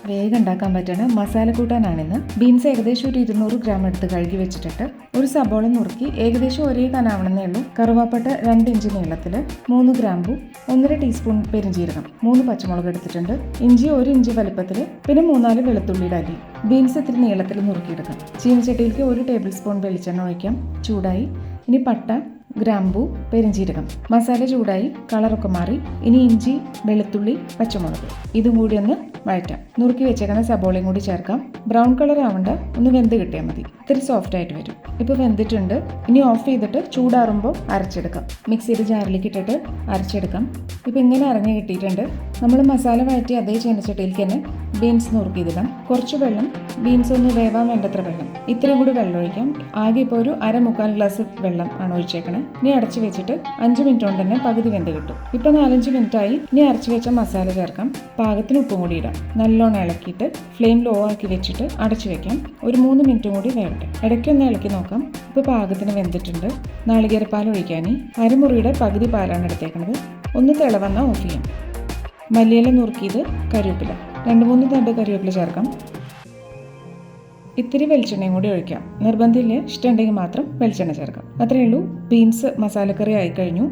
വേഗം ഉണ്ടാക്കാൻ പറ്റുന്ന മസാല കൂട്ടാനാണിന്ന്. ബീൻസ് ഏകദേശം ഒരു 200 ഗ്രാം എടുത്ത് കഴുകി വെച്ചിട്ടിട്ട് ഒരു സബോള നുറുക്കി ഏകദേശം ഒരേ കനാവണമെന്നേ ഉള്ളൂ. കറുവാപ്പട്ട 2 ഇഞ്ച് നീളത്തിൽ, 3 ഗ്രാമ്പു, 1.5 ടീസ്പൂൺ പെരിഞ്ജീരകം, 3 പച്ചമുളക് എടുത്തിട്ടുണ്ട്, ഇഞ്ചി 1 ഇഞ്ച് വലുപ്പത്തിൽ, പിന്നെ 3-4 വെളുത്തുള്ളിയുടെ അരി. ബീൻസ് ഇത്തിരി നീളത്തിൽ നുറുക്കിയെടുക്കാം. ചീനച്ചട്ടിയിലേക്ക് 1 ടേബിൾ സ്പൂൺ വെളിച്ചെണ്ണ ഒഴിക്കാം. ചൂടായി. ഇനി പട്ട, ഗ്രാമ്പൂ, പെരിഞ്ജീരകം. മസാല ചൂടായി, കളറൊക്കെ മാറി. ഇനി ഇഞ്ചി, വെളുത്തുള്ളി, പച്ചമുളക് ഇതും കൂടി ഒന്ന് വഴറ്റാം. നുറുക്കി വെച്ചേക്കുന്ന സബോളയും കൂടി ചേർക്കാം. ബ്രൗൺ കളർ ആവണ്ട, ഒന്ന് വെന്ത് കിട്ടിയാൽ മതി. ഇത്തിരി സോഫ്റ്റ് ആയിട്ട് വരും. ഇപ്പോൾ വെന്തിട്ടുണ്ട്. ഇനി ഓഫ് ചെയ്തിട്ട് ചൂടാറുമ്പോൾ അരച്ചെടുക്കാം. മിക്സിയുടെ ജാറിലേക്ക് ഇട്ടിട്ട് അരച്ചെടുക്കാം. ഇപ്പോൾ ഇങ്ങനെ അരഞ്ഞ് കിട്ടിയിട്ടുണ്ട്. നമ്മൾ മസാല വഴറ്റി അതേ ചീനച്ചട്ടിയിലേക്ക് തന്നെ ബീൻസ് നുറുക്കിയിടാം. കുറച്ച് വെള്ളം, ബീൻസ് ഒന്ന് വേവാൻ വേണ്ടത്ര വെള്ളം, ഇത്രയും കൂടി വെള്ളം ഒഴിക്കാം. ആകെ ഇപ്പോൾ ഒരു 1/4 ഗ്ലാസ് വെള്ളം ആണ് ഒഴിച്ചേക്കണേ. ഇനി അടച്ചു വെച്ചിട്ട് 5 മിനിറ്റ് കൊണ്ട് തന്നെ പകുതി വെന്ത് കിട്ടും. ഇപ്പോൾ 4-5 മിനിറ്റായി. ഇനി അരച്ചു വെച്ച മസാല ചേർക്കാം. പാകത്തിന് ഉപ്പും കൂടി ഇടാം. നല്ലോണം ഇളക്കിയിട്ട് ഫ്ലെയിം ലോ ആക്കി വെച്ചിട്ട് അടച്ചു വെക്കാം. ഒരു 3 മിനിറ്റും കൂടി വേവട്ടെ. ഇടയ്ക്കൊന്ന് ഇളക്കി നോക്കാം. ഇപ്പോൾ പാകത്തിന് വെന്തിട്ടുണ്ട്. നാളികേരപ്പാൽ ഒഴിക്കാൻ അരമുറിയുടെ പകുതി പാലാണ് എടുത്തേക്കുന്നത്. ഒന്ന് തിളവന്നാൽ ഓഫ് ചെയ്യാം. മല്ലിയില നുറുക്കിയത്, കറിവേപ്പില, 2-3 തണ്ട് കറിവേപ്പില ചേർക്കാം. ഇത്തിരി വെളിച്ചെണ്ണയും കൂടി ഒഴിക്കാം. നിർബന്ധമില്ല, ഇഷ്ടമുണ്ടെങ്കിൽ മാത്രം വെളിച്ചെണ്ണ ചേർക്കാം. അത്രയേ ഉള്ളൂ. ബീൻസ് മസാലക്കറി ആയിക്കഴിഞ്ഞു.